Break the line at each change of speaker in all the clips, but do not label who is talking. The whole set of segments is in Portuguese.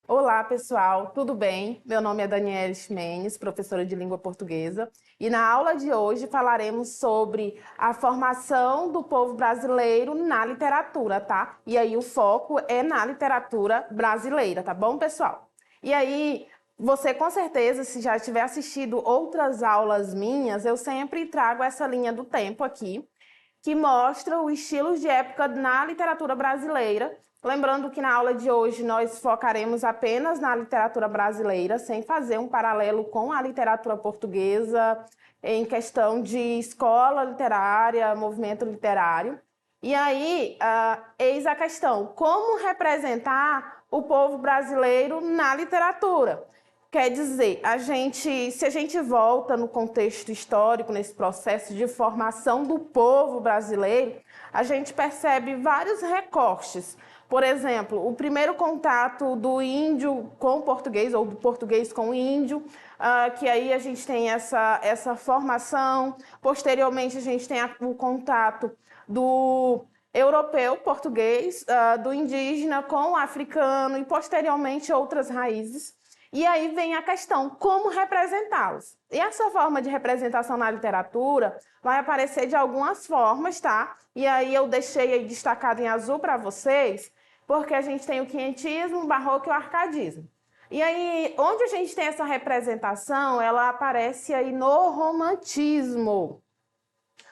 Olá, pessoal, tudo bem? Meu nome é Daniela Ximenes, professora de língua portuguesa, e na aula de hoje falaremos sobre a formação do povo brasileiro na literatura, tá? E aí o foco é na literatura brasileira, tá bom, pessoal? E aí, você com certeza, se já tiver assistido outras aulas minhas, eu sempre trago essa linha do tempo aqui, que mostra os estilos de época na literatura brasileira. Lembrando que na aula de hoje nós focaremos apenas na literatura brasileira, sem fazer um paralelo com a literatura portuguesa, em questão de escola literária, movimento literário. E aí, eis a questão: como representar o povo brasileiro na literatura? Quer dizer, se a gente volta no contexto histórico, nesse processo de formação do povo brasileiro, a gente percebe vários recortes. Por exemplo, o primeiro contato do índio com o português, ou do português com o índio, que aí a gente tem essa formação. Posteriormente, a gente tem o contato do europeu português, do indígena com o africano e, posteriormente, outras raízes. E aí vem a questão, como representá-los? E essa forma de representação na literatura vai aparecer de algumas formas, tá? E aí eu deixei aí destacado em azul para vocês, porque a gente tem o quinhentismo, o barroco e o arcadismo. E aí, onde a gente tem essa representação, ela aparece aí no romantismo.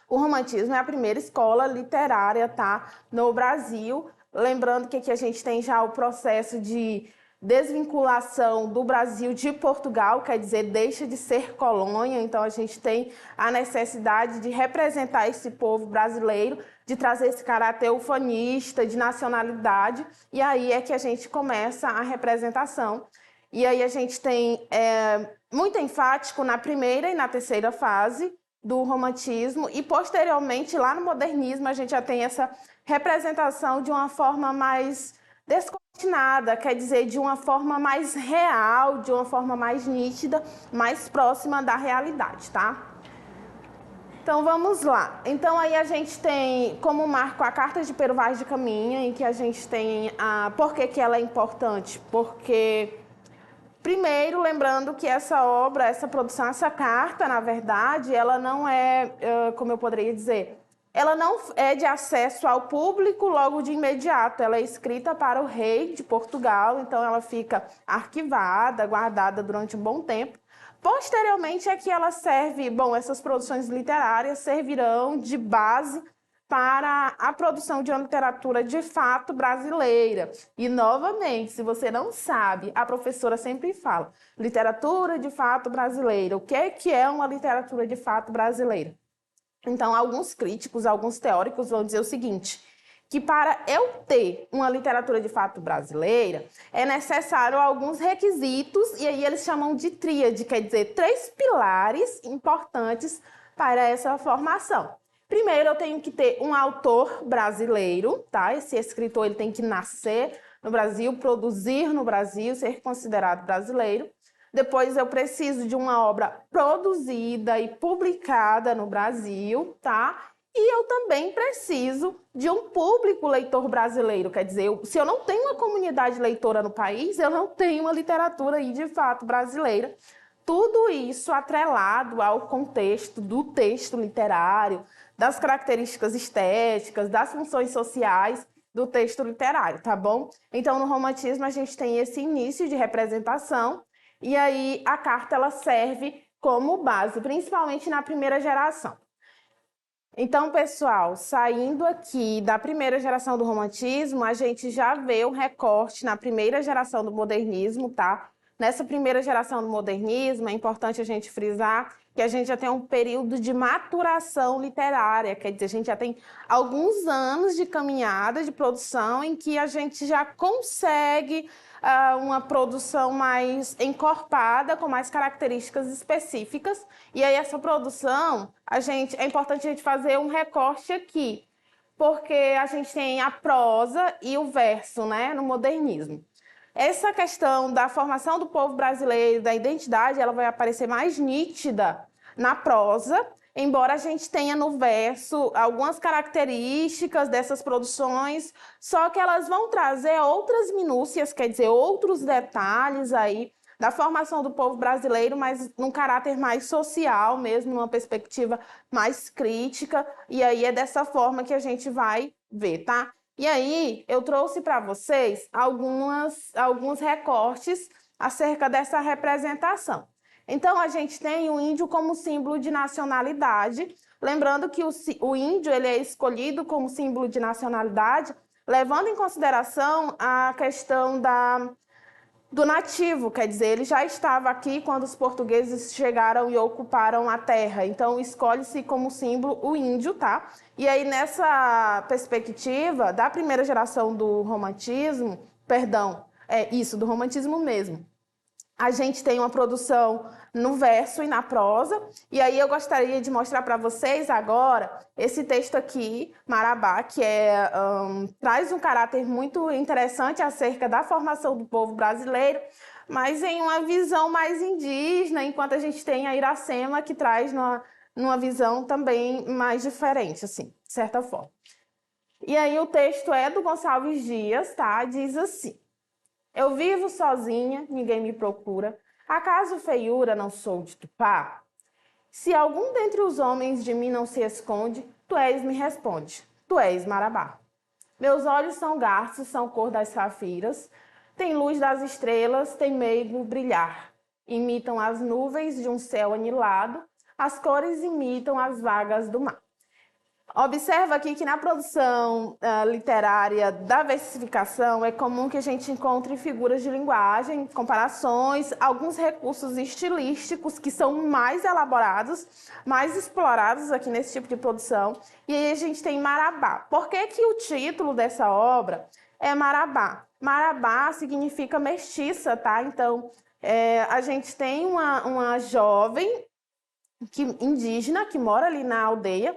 O romantismo é a primeira escola literária, tá, no Brasil. Lembrando que aqui a gente tem já o processo de desvinculação do Brasil de Portugal, quer dizer, deixa de ser colônia. Então a gente tem a necessidade de representar esse povo brasileiro, de trazer esse caráter ufanista, de nacionalidade, e aí é que a gente começa a representação. E aí a gente tem muito enfático na primeira e na terceira fase do romantismo, e posteriormente lá no modernismo a gente já tem essa representação de uma forma mais descortinada, quer dizer, de uma forma mais real, de uma forma mais nítida, mais próxima da realidade, tá? Então vamos lá. Então aí a gente tem como marco a Carta de Pero Vaz de Caminha, em que a gente tem por que ela é importante? Porque primeiro, lembrando que essa obra, essa produção, essa carta, na verdade, ela não é, como eu poderia dizer, ela não é de acesso ao público logo de imediato. Ela é escrita para o rei de Portugal, então ela fica arquivada, guardada durante um bom tempo. Posteriormente é que ela serve, bom, essas produções literárias servirão de base para a produção de uma literatura de fato brasileira. E, novamente, se você não sabe, a professora sempre fala, literatura de fato brasileira. O que é uma literatura de fato brasileira? Então, alguns críticos, alguns teóricos vão dizer o seguinte, que para eu ter uma literatura de fato brasileira, é necessário alguns requisitos, e aí eles chamam de tríade, quer dizer, 3 pilares importantes para essa formação. Primeiro, eu tenho que ter um autor brasileiro, tá? Esse escritor ele tem que nascer no Brasil, produzir no Brasil, ser considerado brasileiro. Depois, eu preciso de uma obra produzida e publicada no Brasil, tá? E eu também preciso de um público leitor brasileiro, quer dizer, se eu não tenho uma comunidade leitora no país, eu não tenho uma literatura aí de fato brasileira. Tudo isso atrelado ao contexto do texto literário, das características estéticas, das funções sociais do texto literário, tá bom? Então, no romantismo, a gente tem esse início de representação, e aí a carta ela serve como base, principalmente na primeira geração. Então, pessoal, saindo aqui da primeira geração do romantismo, a gente já vê um recorte na primeira geração do modernismo, tá? Nessa primeira geração do modernismo, é importante a gente frisar que a gente já tem um período de maturação literária, quer dizer, a gente já tem alguns anos de caminhada, de produção, em que a gente já consegue uma produção mais encorpada, com mais características específicas. E aí essa produção, é importante a gente fazer um recorte aqui. porque a gente tem a prosa e o verso, né, no modernismo. Essa questão da formação do povo brasileiro, da identidade, ela vai aparecer mais nítida na prosa, embora a gente tenha no verso algumas características dessas produções, só que elas vão trazer outras minúcias, quer dizer, outros detalhes aí da formação do povo brasileiro, mas num caráter mais social mesmo, numa perspectiva mais crítica, e aí é dessa forma que a gente vai ver, tá? E aí, eu trouxe para vocês alguns recortes acerca dessa representação. Então, a gente tem o índio como símbolo de nacionalidade. Lembrando que o índio ele é escolhido como símbolo de nacionalidade, levando em consideração a questão do nativo, quer dizer, ele já estava aqui quando os portugueses chegaram e ocuparam a terra. Então, escolhe-se como símbolo o índio, tá? E aí, nessa perspectiva da primeira geração do romantismo, perdão, do romantismo mesmo, a gente tem uma produção no verso e na prosa, e aí eu gostaria de mostrar para vocês agora esse texto aqui, Marabá, que traz um caráter muito interessante acerca da formação do povo brasileiro, mas em uma visão mais indígena, enquanto a gente tem a Iracema, que traz numa visão também mais diferente, assim, de certa forma. E aí o texto é do Gonçalves Dias, tá? Diz assim: eu vivo sozinha, ninguém me procura. Acaso feiura não sou de Tupá? Se algum dentre os homens de mim não se esconde, tu és, me responde. Tu és Marabá. Meus olhos são garços, são cor das safiras. Tem luz das estrelas, tem meigo brilhar. Imitam as nuvens de um céu anilado. As cores imitam as vagas do mar. Observa aqui que na produção literária da versificação é comum que a gente encontre figuras de linguagem, comparações, alguns recursos estilísticos que são mais elaborados, mais explorados aqui nesse tipo de produção. E aí a gente tem Marabá. Por que que o título dessa obra é Marabá? Marabá significa mestiça, tá? Então, a gente tem uma jovem indígena que mora ali na aldeia,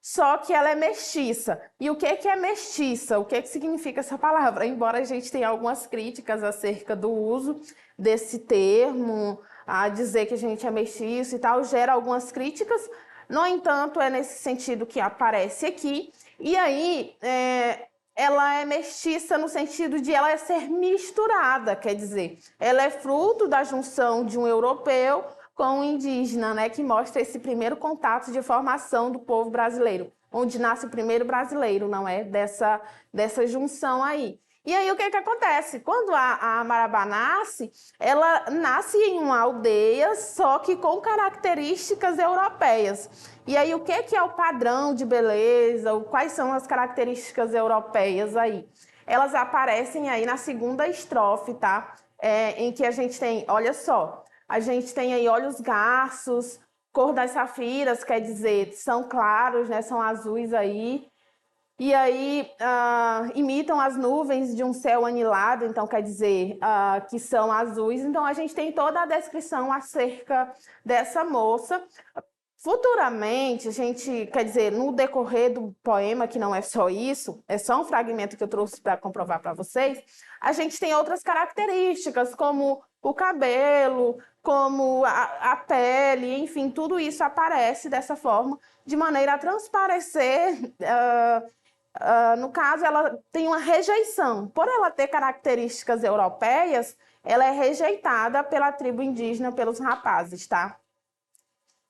só que ela é mestiça. E o que é mestiça? O que significa essa palavra? Embora a gente tenha algumas críticas acerca do uso desse termo, a dizer que a gente é mestiço e tal, gera algumas críticas. No entanto, é nesse sentido que aparece aqui. E aí, ela é mestiça no sentido de ela ser misturada, quer dizer, ela é fruto da junção de um europeu com o indígena, né, que mostra esse primeiro contato de formação do povo brasileiro, onde nasce o primeiro brasileiro, não é? Dessa junção aí. E aí o que acontece? Quando a Marabá nasce, ela nasce em uma aldeia, só que com características europeias. E aí o que é o padrão de beleza? Quais são as características europeias aí? Elas aparecem aí na segunda estrofe, tá? Em que a gente tem, olha só, a gente tem aí olhos garços, cor das safiras, quer dizer, são claros, né? São azuis aí. E aí imitam as nuvens de um céu anilado, então quer dizer que são azuis. Então a gente tem toda a descrição acerca dessa moça. Futuramente, a gente, quer dizer, no decorrer do poema, que não é só isso, é só um fragmento que eu trouxe para comprovar para vocês, a gente tem outras características, como o cabelo, como a pele, enfim, tudo isso aparece dessa forma, de maneira a transparecer. No caso, ela tem uma rejeição. Por ela ter características europeias, ela é rejeitada pela tribo indígena, pelos rapazes, tá?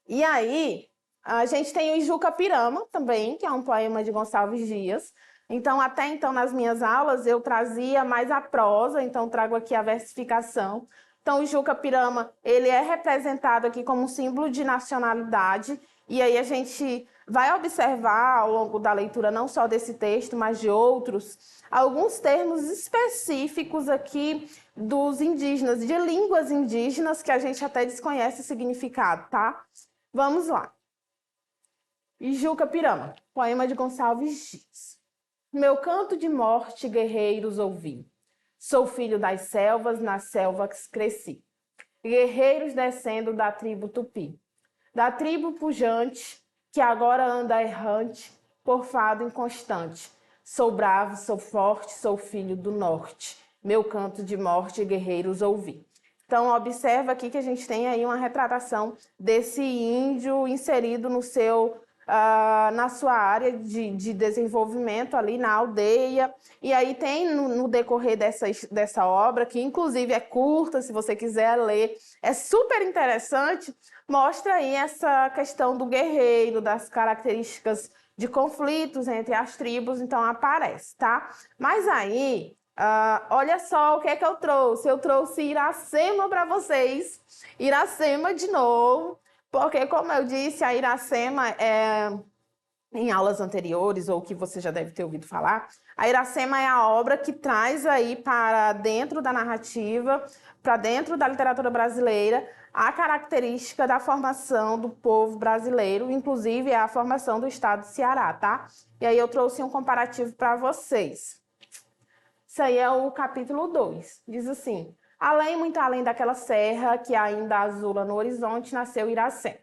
E aí, a gente tem o Ijuca Pirama também, que é um poema de Gonçalves Dias. Então, até então, nas minhas aulas, eu trazia mais a prosa, então trago aqui a versificação. Então, o Ijuca Pirama, ele é representado aqui como um símbolo de nacionalidade, e aí a gente vai observar ao longo da leitura, não só desse texto, mas de outros, alguns termos específicos aqui dos indígenas, de línguas indígenas, que a gente até desconhece o significado, tá? Vamos lá. Ijuca Pirama, poema de Gonçalves Dias. Meu canto de morte, guerreiros, ouvi. Sou filho das selvas, nas selvas cresci. Guerreiros descendo da tribo Tupi. Da tribo pujante, que agora anda errante, por fado inconstante. Sou bravo, sou forte, sou filho do norte. Meu canto de morte, guerreiros ouvi. Então, observa aqui que a gente tem aí uma retratação desse índio inserido no seu, na sua área de desenvolvimento ali na aldeia. E aí tem no decorrer dessa obra, que inclusive é curta, se você quiser ler, é super interessante, mostra aí essa questão do guerreiro, das características de conflitos entre as tribos, então aparece, tá? Mas aí, olha só o que é que eu trouxe. Eu trouxe Iracema para vocês. Iracema de novo, porque, como eu disse, a Iracema em aulas anteriores, ou que você já deve ter ouvido falar, a Iracema é a obra que traz aí para dentro da narrativa, para dentro da literatura brasileira, a característica da formação do povo brasileiro, inclusive a formação do estado do Ceará, tá? E aí eu trouxe um comparativo para vocês. Isso aí é o capítulo 2. Diz assim: muito além daquela serra que ainda azula no horizonte, nasceu Iracema.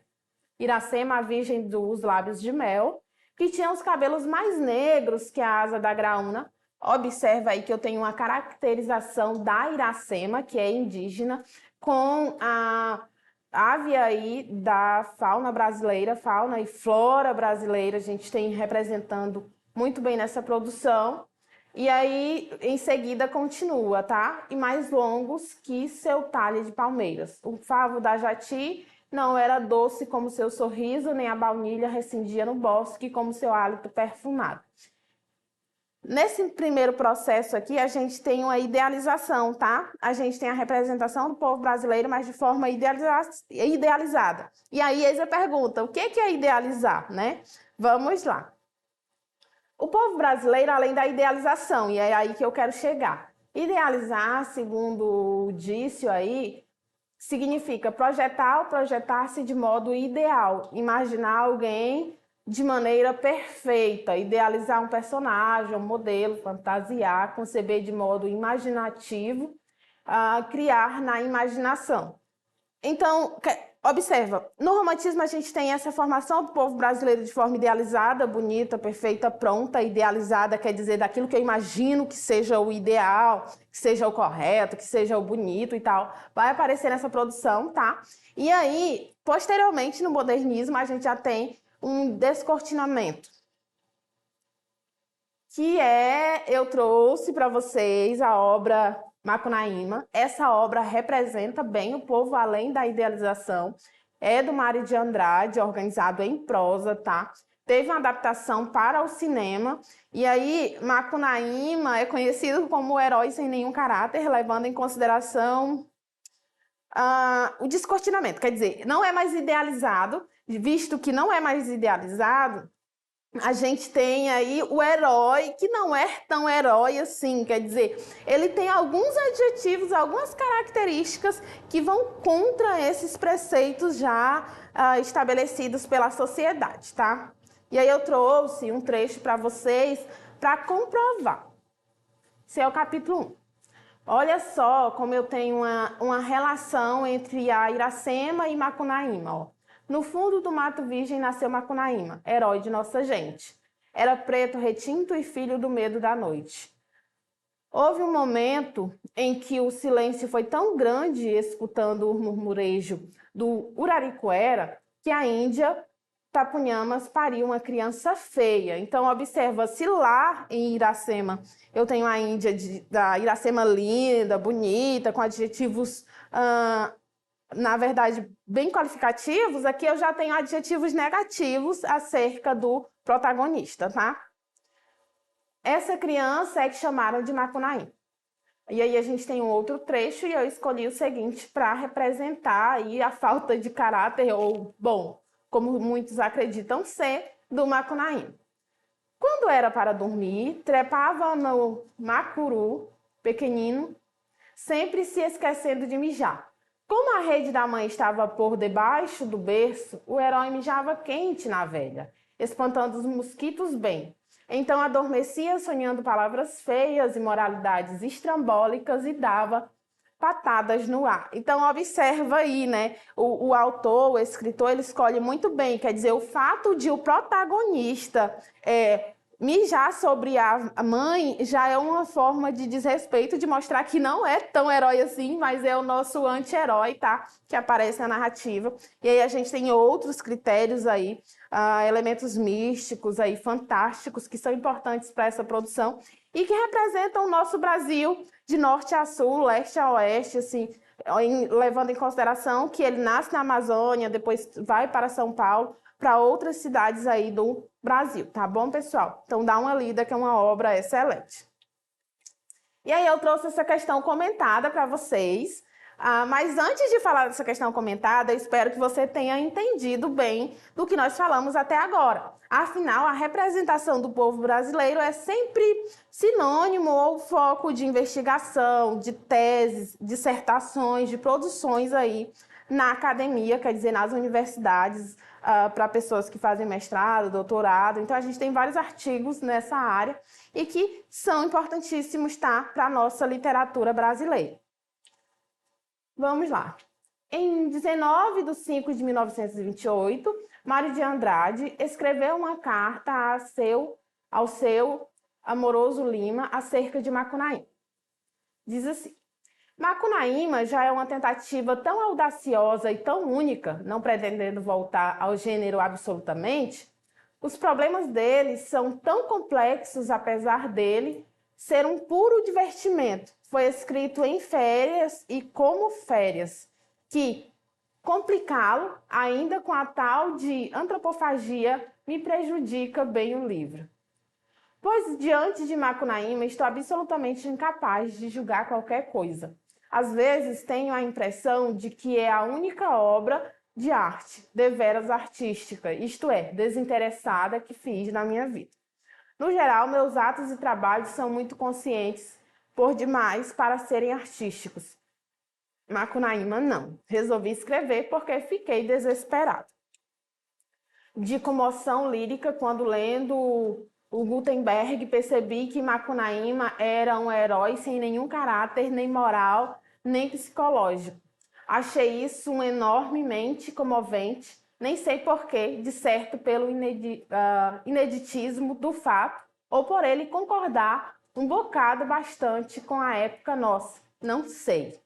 Iracema, a virgem dos lábios de mel, que tinha os cabelos mais negros que a asa da graúna. Observa aí que eu tenho uma caracterização da Iracema, que é indígena, com a ave aí da fauna brasileira, fauna e flora brasileira, a gente tem representando muito bem nessa produção. E aí, em seguida, continua, tá? E mais longos que seu talhe de palmeiras. O favo da jati não era doce como seu sorriso, nem a baunilha recindia no bosque como seu hálito perfumado. Nesse primeiro processo aqui, a gente tem uma idealização, tá? A gente tem a representação do povo brasileiro, mas de forma idealizada. E aí, eis a pergunta, o que é idealizar, né? Vamos lá. O povo brasileiro, além da idealização, e é aí que eu quero chegar. Idealizar, segundo o Dício aí, significa projetar ou projetar-se de modo ideal, imaginar alguém de maneira perfeita, idealizar um personagem, um modelo, fantasiar, conceber de modo imaginativo, criar na imaginação. Então, observa, no romantismo a gente tem essa formação do povo brasileiro de forma idealizada, bonita, perfeita, pronta. Idealizada quer dizer daquilo que eu imagino que seja o ideal, que seja o correto, que seja o bonito e tal. Vai aparecer nessa produção, tá? E aí, posteriormente, no modernismo, a gente já tem um descortinamento, eu trouxe para vocês a obra Macunaíma. Essa obra representa bem o povo além da idealização. É do Mário de Andrade, organizado em prosa, tá? Teve uma adaptação para o cinema. E aí, Macunaíma é conhecido como o herói sem nenhum caráter, levando em consideração o descortinamento. Quer dizer, não é mais idealizado, visto que não é mais idealizado, a gente tem aí o herói, que não é tão herói assim, quer dizer, ele tem alguns adjetivos, algumas características que vão contra esses preceitos já estabelecidos pela sociedade, tá? E aí eu trouxe um trecho para vocês para comprovar. Esse é o capítulo 1. Olha só como eu tenho uma relação entre a Iracema e Macunaíma, ó. No fundo do mato virgem nasceu Macunaíma, herói de nossa gente. Era preto retinto e filho do medo da noite. Houve um momento em que o silêncio foi tão grande, escutando o murmurejo do Uraricuera, que a Índia Tapunhamas pariu uma criança feia. Então, observa, se lá em Iracema eu tenho a Índia da Iracema linda, bonita, com adjetivos na verdade, bem qualificativos, aqui eu já tenho adjetivos negativos acerca do protagonista, tá? Essa criança é que chamaram de Macunaíma. E aí a gente tem um outro trecho e eu escolhi o seguinte para representar aí a falta de caráter, ou, bom, como muitos acreditam ser, do Macunaíma. Quando era para dormir, trepava no macuru pequenino, sempre se esquecendo de mijar. Como a rede da mãe estava por debaixo do berço, o herói mijava quente na velha, espantando os mosquitos bem. Então adormecia sonhando palavras feias e moralidades estrambólicas e dava patadas no ar. Então, observa aí, né? O autor, o escritor, ele escolhe muito bem. Quer dizer, o fato de o protagonista mijar sobre a mãe já é uma forma de desrespeito, de mostrar que não é tão herói assim, mas é o nosso anti-herói, tá? Que aparece na narrativa. E aí a gente tem outros critérios aí, elementos místicos aí, fantásticos, que são importantes para essa produção e que representam o nosso Brasil de norte a sul, leste a oeste, assim, levando em consideração que ele nasce na Amazônia, depois vai para São Paulo, para outras cidades aí do Brasil, tá bom, pessoal? Então dá uma lida, que é uma obra excelente. E aí eu trouxe essa questão comentada para vocês, mas antes de falar dessa questão comentada, eu espero que você tenha entendido bem do que nós falamos até agora. Afinal, a representação do povo brasileiro é sempre sinônimo ou foco de investigação, de teses, dissertações, de produções aí na academia, quer dizer, nas universidades, para pessoas que fazem mestrado, doutorado. Então, a gente tem vários artigos nessa área e que são importantíssimos, tá, para a nossa literatura brasileira. Vamos lá. Em 19 de 5 de 1928, Mário de Andrade escreveu uma carta ao seu amoroso Lima acerca de Macunaíma. Diz assim: Macunaíma já é uma tentativa tão audaciosa e tão única, não pretendendo voltar ao gênero absolutamente. Os problemas dele são tão complexos, apesar dele ser um puro divertimento. Foi escrito em férias e como férias, que complicá-lo, ainda com a tal de antropofagia, me prejudica bem o livro. Pois, diante de Macunaíma, estou absolutamente incapaz de julgar qualquer coisa. Às vezes, tenho a impressão de que é a única obra de arte, deveras artística, isto é, desinteressada, que fiz na minha vida. No geral, meus atos e trabalhos são muito conscientes, por demais, para serem artísticos. Macunaíma, não. Resolvi escrever porque fiquei desesperado. De comoção lírica, quando lendo o Gutenberg, percebi que Macunaíma era um herói sem nenhum caráter, nem moral, nem psicológico. Achei isso enormemente comovente, nem sei porquê, de certo pelo ineditismo do fato, ou por ele concordar um bocado bastante com a época nossa, não sei.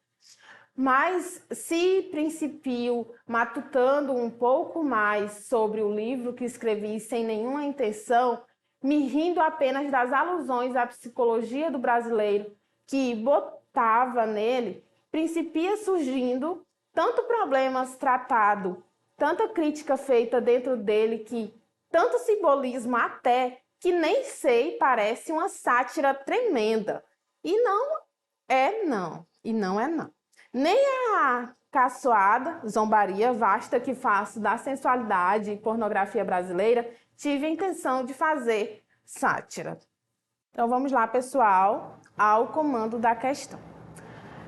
Mas se principio matutando um pouco mais sobre o livro que escrevi sem nenhuma intenção, me rindo apenas das alusões à psicologia do brasileiro que botava nele, principia surgindo tanto problemas tratado, tanta crítica feita dentro dele, que tanto simbolismo até que nem sei, parece uma sátira tremenda. E não é não. Nem a caçoada, zombaria vasta que faço da sensualidade e pornografia brasileira tive a intenção de fazer sátira. Então vamos lá, pessoal, ao comando da questão.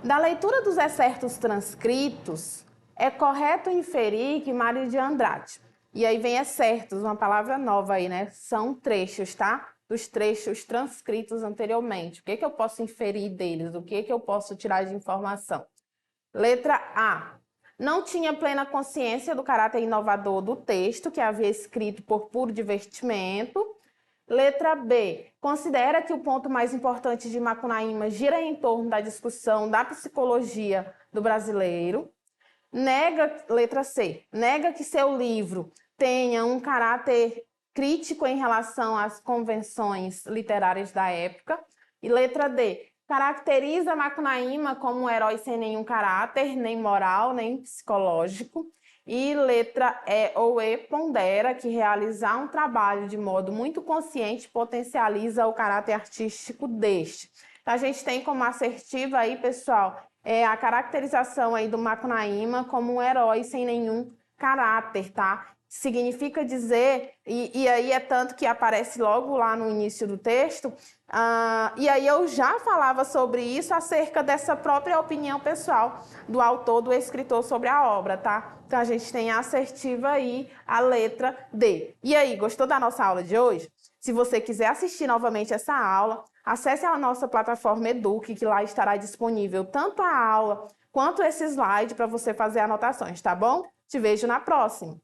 Da leitura dos excertos transcritos, é correto inferir que Mário de Andrade, e aí vem excertos, uma palavra nova aí, né? São trechos, tá? Dos trechos transcritos anteriormente. O que eu posso inferir deles? O que eu posso tirar de informação? Letra A. Não tinha plena consciência do caráter inovador do texto, que havia escrito por puro divertimento. Letra B. Considera que o ponto mais importante de Macunaíma gira em torno da discussão da psicologia do brasileiro. Letra C. Nega que seu livro tenha um caráter crítico em relação às convenções literárias da época. E letra D. Caracteriza Macunaíma como um herói sem nenhum caráter, nem moral, nem psicológico. E letra E ou E pondera que realizar um trabalho de modo muito consciente potencializa o caráter artístico deste. Então, a gente tem como assertiva aí, pessoal, a caracterização aí do Macunaíma como um herói sem nenhum caráter, tá? Significa dizer, e aí é tanto que aparece logo lá no início do texto, e aí eu já falava sobre isso acerca dessa própria opinião pessoal do autor, do escritor sobre a obra, tá? Então a gente tem a assertiva aí, a letra D. E aí, gostou da nossa aula de hoje? Se você quiser assistir novamente essa aula, acesse a nossa plataforma Eduque, que lá estará disponível tanto a aula quanto esse slide para você fazer anotações, tá bom? Te vejo na próxima!